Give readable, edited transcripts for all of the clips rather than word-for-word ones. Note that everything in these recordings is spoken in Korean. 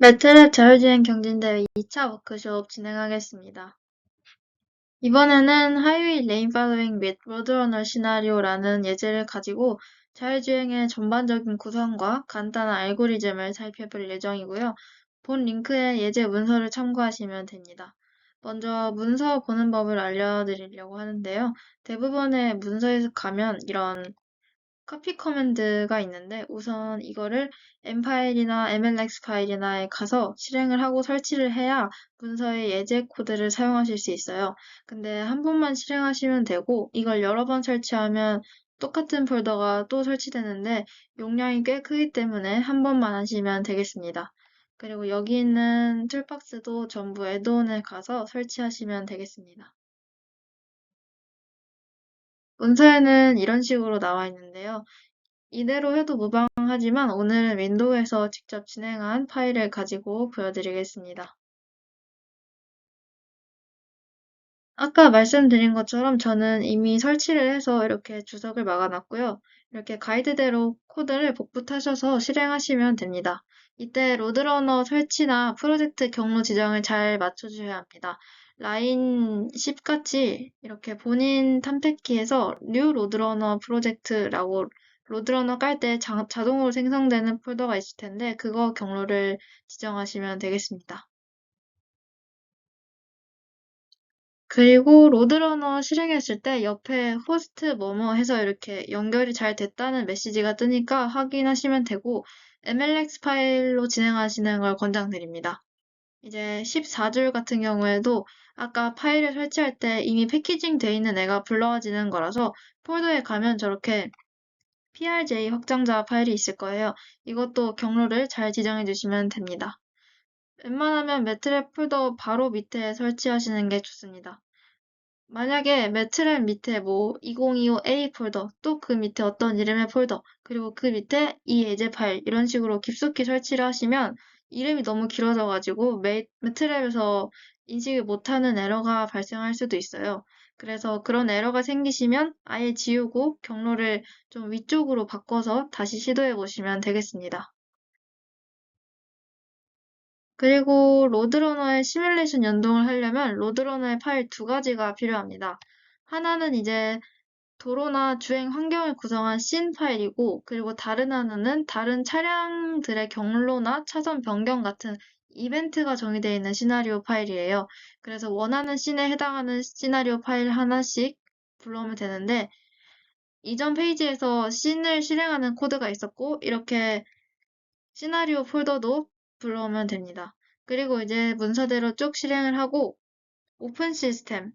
매트랩 자율주행 경진대회 2차 워크숍 진행하겠습니다. 이번에는 하이웨이 레인 팔로잉 및 로드러너 시나리오라는 예제를 가지고 자율주행의 전반적인 구성과 간단한 알고리즘을 살펴볼 예정이고요. 본 링크의 예제 문서를 참고하시면 됩니다. 먼저 문서 보는 법을 알려드리려고 하는데요. 대부분의 문서에서 가면 이런 커피 커맨드가 있는데 우선 이거를 M 파일이나 MLX 파일이나에 가서 실행을 하고 설치를 해야 문서의 예제 코드를 사용하실 수 있어요. 근데 한 번만 실행하시면 되고 이걸 여러 번 설치하면 똑같은 폴더가 또 설치되는데 용량이 꽤 크기 때문에 한 번만 하시면 되겠습니다. 그리고 여기 있는 툴박스도 전부 애드온에 가서 설치하시면 되겠습니다. 문서에는 이런 식으로 나와 있는데요. 이대로 해도 무방하지만 오늘은 윈도우에서 직접 진행한 파일을 가지고 보여드리겠습니다. 아까 말씀드린 것처럼 저는 이미 설치를 해서 이렇게 주석을 막아놨고요. 이렇게 가이드대로 코드를 복붙하셔서 실행하시면 됩니다. 이때 로드러너 설치나 프로젝트 경로 지정을 잘 맞춰주셔야 합니다. 라인 10 같이 이렇게 본인 탐색키에서 new 로드러너 프로젝트라고 로드러너 깔 때 자동으로 생성되는 폴더가 있을 텐데 그거 경로를 지정하시면 되겠습니다. 그리고 로드러너 실행했을 때 옆에 호스트 뭐뭐 해서 이렇게 연결이 잘 됐다는 메시지가 뜨니까 확인하시면 되고 MLX 파일로 진행하시는 걸 권장드립니다. 이제 14줄 같은 경우에도 아까 파일을 설치할 때 이미 패키징 돼 있는 애가 불러와지는 거라서 폴더에 가면 저렇게 PRJ 확장자 파일이 있을 거예요. 이것도 경로를 잘 지정해 주시면 됩니다. 웬만하면 매트랩 폴더 바로 밑에 설치하시는 게 좋습니다. 만약에 매트랩 밑에 뭐 2025A 폴더, 또 그 밑에 어떤 이름의 폴더, 그리고 그 밑에 이 예제 파일 이런 식으로 깊숙이 설치를 하시면 이름이 너무 길어져가지고 매트랩에서 인식을 못하는 에러가 발생할 수도 있어요. 그래서 그런 에러가 생기시면 아예 지우고 경로를 좀 위쪽으로 바꿔서 다시 시도해 보시면 되겠습니다. 그리고 로드러너의 시뮬레이션 연동을 하려면 로드러너의 파일 두 가지가 필요합니다. 하나는 이제 도로나 주행 환경을 구성한 씬 파일이고, 그리고 다른 하나는 다른 차량들의 경로나 차선 변경 같은 이벤트가 정의되어 있는 시나리오 파일이에요. 그래서 원하는 씬에 해당하는 시나리오 파일 하나씩 불러오면 되는데, 이전 페이지에서 씬을 실행하는 코드가 있었고, 이렇게 시나리오 폴더도 불러오면 됩니다. 그리고 이제 문서대로 쭉 실행을 하고, 오픈 시스템,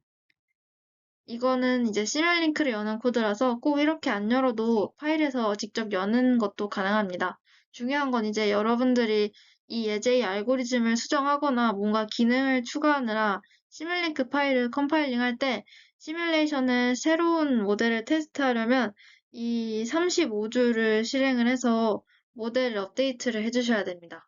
이거는 이제 시뮬링크를 여는 코드라서 꼭 이렇게 안 열어도 파일에서 직접 여는 것도 가능합니다. 중요한 건 이제 여러분들이 이 예제의 알고리즘을 수정하거나 뭔가 기능을 추가하느라 시뮬링크 파일을 컴파일링 할 때 시뮬레이션을 새로운 모델을 테스트하려면 이 35줄을 실행을 해서 모델 업데이트를 해주셔야 됩니다.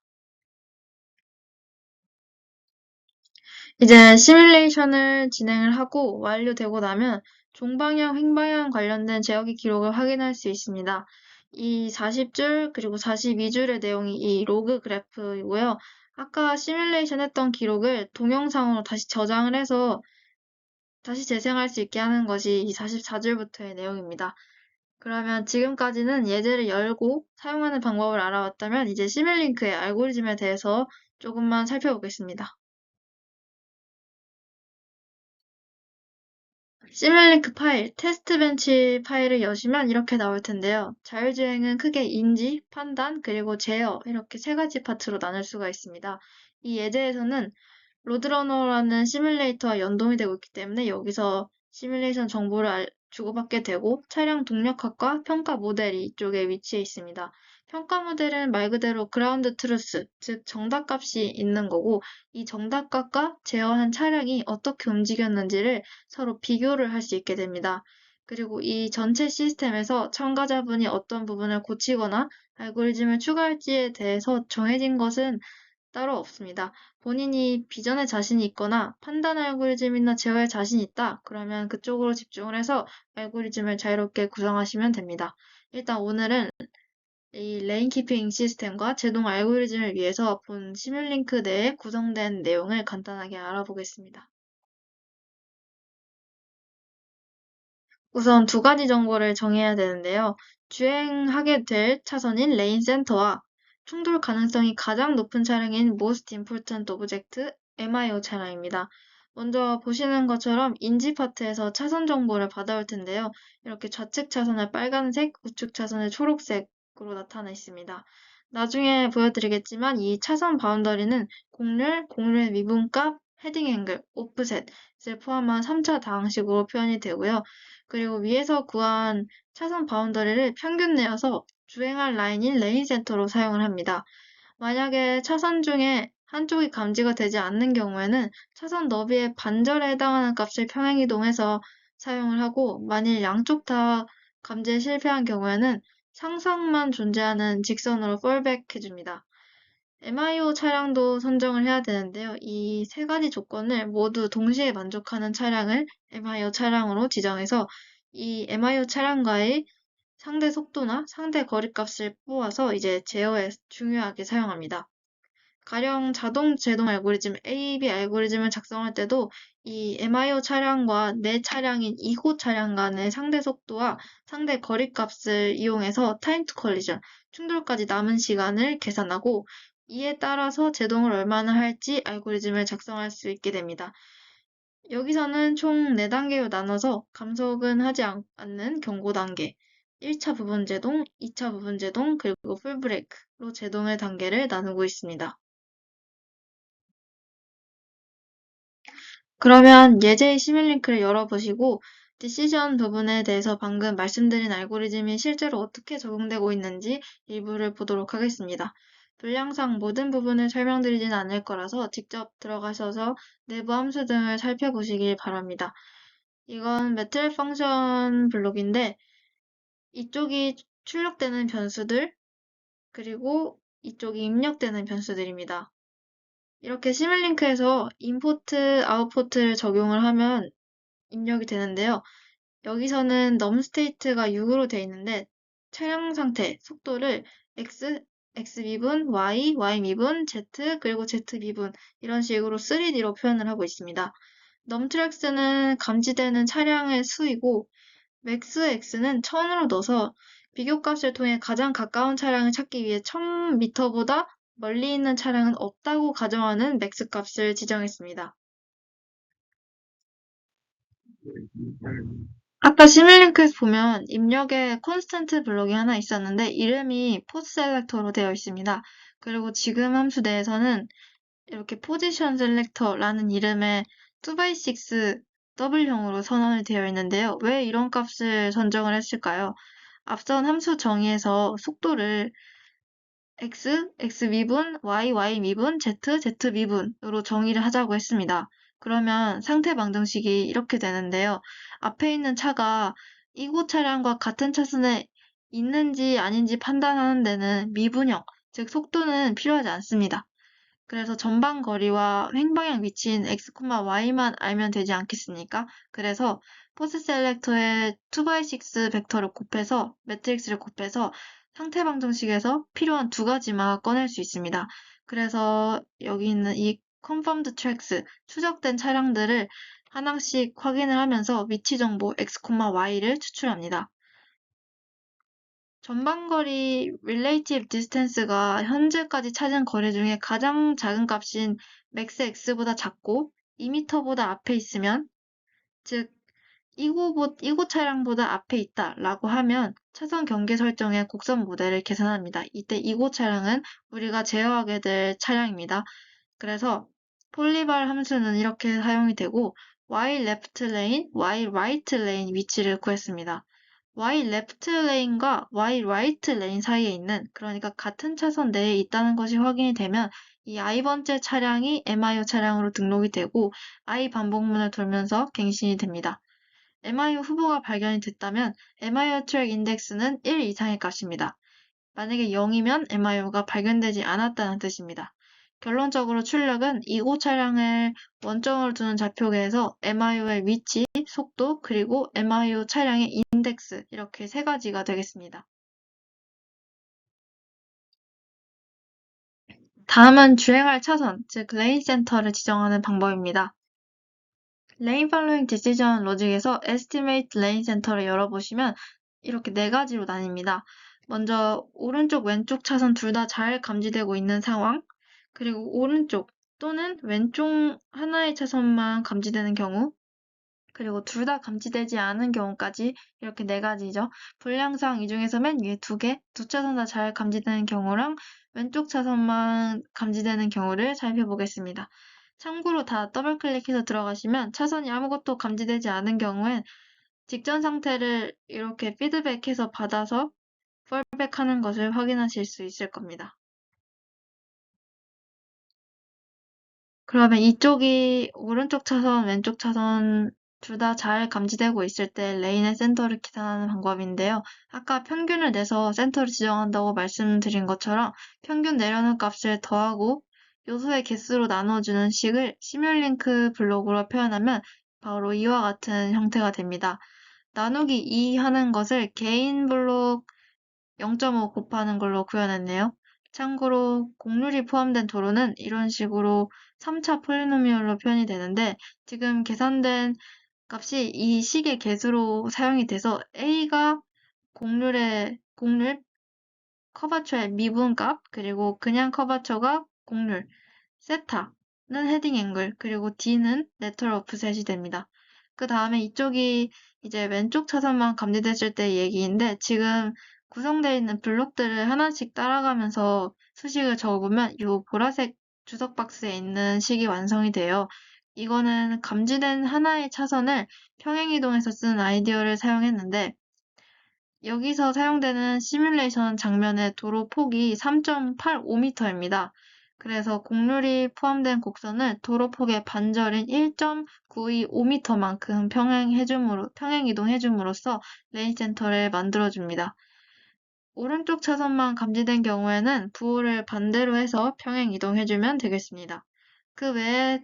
이제 시뮬레이션을 진행을 하고 완료되고 나면 종방향, 횡방향 관련된 제어기 기록을 확인할 수 있습니다. 이 40줄 그리고 42줄의 내용이 이 로그 그래프이고요. 아까 시뮬레이션 했던 기록을 동영상으로 다시 저장을 해서 다시 재생할 수 있게 하는 것이 이 44줄부터의 내용입니다. 그러면 지금까지는 예제를 열고 사용하는 방법을 알아봤다면 이제 시뮬링크의 알고리즘에 대해서 조금만 살펴보겠습니다. 시뮬링크 파일, 테스트 벤치 파일을 여시면 이렇게 나올 텐데요. 자율주행은 크게 인지, 판단, 그리고 제어 이렇게 세 가지 파트로 나눌 수가 있습니다. 이 예제에서는 로드러너라는 시뮬레이터와 연동이 되고 있기 때문에 여기서 시뮬레이션 정보를 주고받게 되고 차량 동력학과 평가 모델이 이쪽에 위치해 있습니다. 평가 모델은 말 그대로 그라운드 트루스, 즉 정답값이 있는 거고 이 정답값과 제어한 차량이 어떻게 움직였는지를 서로 비교를 할 수 있게 됩니다. 그리고 이 전체 시스템에서 참가자분이 어떤 부분을 고치거나 알고리즘을 추가할지에 대해서 정해진 것은 따로 없습니다. 본인이 비전에 자신이 있거나 판단 알고리즘이나 제어에 자신이 있다. 그러면 그쪽으로 집중을 해서 알고리즘을 자유롭게 구성하시면 됩니다. 일단 오늘은 이 레인키핑 시스템과 제동 알고리즘을 위해서 본 시뮬링크 내에 구성된 내용을 간단하게 알아보겠습니다. 우선 두 가지 정보를 정해야 되는데요. 주행하게 될 차선인 레인 센터와 충돌 가능성이 가장 높은 차량인 Most Important Object, MIO 차량입니다. 먼저 보시는 것처럼 인지 파트에서 차선 정보를 받아올 텐데요. 이렇게 좌측 차선을 빨간색, 우측 차선을 초록색으로 나타나 있습니다. 나중에 보여드리겠지만 이 차선 바운더리는 곡률, 곡률의 미분값, 헤딩 앵글, 오프셋을 포함한 3차 다항식으로 표현이 되고요. 그리고 위에서 구한 차선 바운더리를 평균 내어서 주행할 라인인 레인 센터로 사용을 합니다. 만약에 차선 중에 한쪽이 감지가 되지 않는 경우에는 차선 너비의 반절에 해당하는 값을 평행이동해서 사용을 하고, 만일 양쪽 다 감지에 실패한 경우에는 상상만 존재하는 직선으로 폴백 해줍니다. MIO 차량도 선정을 해야 되는데요. 이 세 가지 조건을 모두 동시에 만족하는 차량을 MIO 차량으로 지정해서 이 MIO 차량과의 상대 속도나 상대 거리값을 뽑아서 이제 제어에 중요하게 사용합니다. 가령 자동 제동 알고리즘 AB 알고리즘을 작성할 때도 이 MIO 차량과 내 차량인 2호 차량 간의 상대 속도와 상대 거리값을 이용해서 타임 투 컬리전, 충돌까지 남은 시간을 계산하고, 이에 따라서 제동을 얼마나 할지 알고리즘을 작성할 수 있게 됩니다. 여기서는 총 4단계로 나눠서 감속은 하지 않는 경고 단계, 1차 부분 제동, 2차 부분 제동, 그리고 풀 브레이크로 제동의 단계를 나누고 있습니다. 그러면 예제의 시뮬링크를 열어보시고 디시전 부분에 대해서 방금 말씀드린 알고리즘이 실제로 어떻게 적용되고 있는지 일부를 보도록 하겠습니다. 분량상 모든 부분을 설명드리진 않을 거라서 직접 들어가셔서 내부 함수 등을 살펴보시길 바랍니다. 이건 매트릭 펑션 블록인데 이쪽이 출력되는 변수들, 그리고 이쪽이 입력되는 변수들입니다. 이렇게 시뮬링크에서 인포트, 아웃포트를 적용을 하면 입력이 되는데요. 여기서는 넘스테이트가 6으로 되어 있는데 차량 상태, 속도를 x, x 미분, y, y 미분, z, 그리고 z 미분 이런 식으로 3D로 표현을 하고 있습니다. 넘트랙스는 감지되는 차량의 수이고 맥스 x는 1000으로 넣어서 비교값을 통해 가장 가까운 차량을 찾기 위해 1000m보다 멀리 있는 차량은 없다고 가정하는 맥스 값을 지정했습니다. 아까 시뮬링크에서 보면 입력에 콘스턴트 블록이 하나 있었는데 이름이 포스 셀렉터로 되어 있습니다. 그리고 지금 함수 내에서는 이렇게 포지션 셀렉터라는 이름의 2x6 W형으로 선언이 되어 있는데요. 왜 이런 값을 선정을 했을까요? 앞선 함수 정의에서 속도를 x, x 미분, y, y 미분, z, z 미분으로 정의를 하자고 했습니다. 그러면 상태 방정식이 이렇게 되는데요. 앞에 있는 차가 이곳 차량과 같은 차선에 있는지 아닌지 판단하는 데는 미분형, 즉 속도는 필요하지 않습니다. 그래서 전방 거리와 횡방향 위치인 x, y만 알면 되지 않겠습니까? 그래서 포스 셀렉터에 2x6 벡터를 곱해서 매트릭스를 곱해서 상태 방정식에서 필요한 두 가지만 꺼낼 수 있습니다. 그래서 여기 있는 이 confirmed tracks, 추적된 차량들을 하나씩 확인을 하면서 위치 정보 x, y를 추출합니다. 전방거리 relative distance가 현재까지 찾은 거리 중에 가장 작은 값인 max x보다 작고 2m보다 앞에 있으면, 즉 이곳 차량보다 앞에 있다 라고 하면 차선 경계 설정의 곡선 모델을 계산합니다. 이때 이곳 차량은 우리가 제어하게 될 차량입니다. 그래서 폴리발 함수는 이렇게 사용이 되고 y left lane, y right lane 위치를 구했습니다. Y left lane과 Y right lane 사이에 있는, 그러니까 같은 차선 내에 있다는 것이 확인이 되면 이 i번째 차량이 MIO 차량으로 등록이 되고 I 반복문을 돌면서 갱신이 됩니다. MIO 후보가 발견이 됐다면 MIO 트랙 인덱스는 1 이상의 값입니다. 만약에 0이면 MIO가 발견되지 않았다는 뜻입니다. 결론적으로 출력은 2호 차량을 원점으로 두는 좌표계에서 MIO의 위치, 속도, 그리고 MIO 차량의 인덱스 이렇게 세 가지가 되겠습니다. 다음은 주행할 차선, 즉 레인 센터를 지정하는 방법입니다. 레인 팔로잉 디시전 로직에서 Estimate Lane Center를 열어보시면 이렇게 네 가지로 나뉩니다. 먼저 오른쪽, 왼쪽 차선 둘 다 잘 감지되고 있는 상황, 그리고 오른쪽 또는 왼쪽 하나의 차선만 감지되는 경우, 그리고 둘 다 감지되지 않은 경우까지 이렇게 네 가지죠. 분량상 이 중에서 맨 위에 두 차선 다 잘 감지되는 경우랑 왼쪽 차선만 감지되는 경우를 살펴보겠습니다. 참고로 다 더블 클릭해서 들어가시면 차선이 아무것도 감지되지 않은 경우엔 직전 상태를 이렇게 피드백해서 받아서 펄백하는 것을 확인하실 수 있을 겁니다. 그러면 이쪽이 오른쪽 차선, 왼쪽 차선 둘 다 잘 감지되고 있을 때 레인의 센터를 계산하는 방법인데요. 아까 평균을 내서 센터를 지정한다고 말씀드린 것처럼 평균 내려는 값을 더하고 요소의 개수로 나눠주는 식을 시뮬링크 블록으로 표현하면 바로 이와 같은 형태가 됩니다. 나누기 2 하는 것을 개인 블록 0.5 곱하는 걸로 구현했네요. 참고로 곡률이 포함된 도로는 이런 식으로 3차 폴리노미얼로 표현이 되는데 지금 계산된 값이 이 식의 개수로 사용이 돼서 A가 곡률 커버처의 미분값, 그리고 그냥 커버처가 곡률, 세타는 헤딩 앵글, 그리고 D는 레터럴 오프셋이 됩니다. 그 다음에 이쪽이 이제 왼쪽 차선만 감지됐을 때 얘기인데 지금 구성되어 있는 블록들을 하나씩 따라가면서 수식을 적어보면 이 보라색 주석 박스에 있는 식이 완성이 돼요. 이거는 감지된 하나의 차선을 평행이동해서 쓰는 아이디어를 사용했는데 여기서 사용되는 시뮬레이션 장면의 도로 폭이 3.85m입니다. 그래서 곡률이 포함된 곡선을 도로 폭의 반절인 1.925m만큼 평행이동해줌으로써 레인 센터를 만들어줍니다. 오른쪽 차선만 감지된 경우에는 부호를 반대로 해서 평행 이동해주면 되겠습니다. 그 외에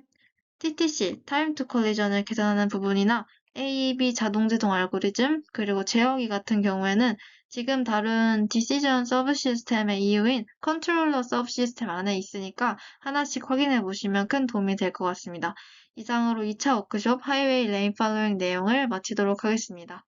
TTC, Time to Collision을 계산하는 부분이나 AEB 자동제동 알고리즘, 그리고 제어기 같은 경우에는 지금 다룬 Decision Subsystem의 이유인 Controller Subsystem 안에 있으니까 하나씩 확인해 보시면 큰 도움이 될 것 같습니다. 이상으로 2차 워크숍 하이웨이 레인 팔로잉 내용을 마치도록 하겠습니다.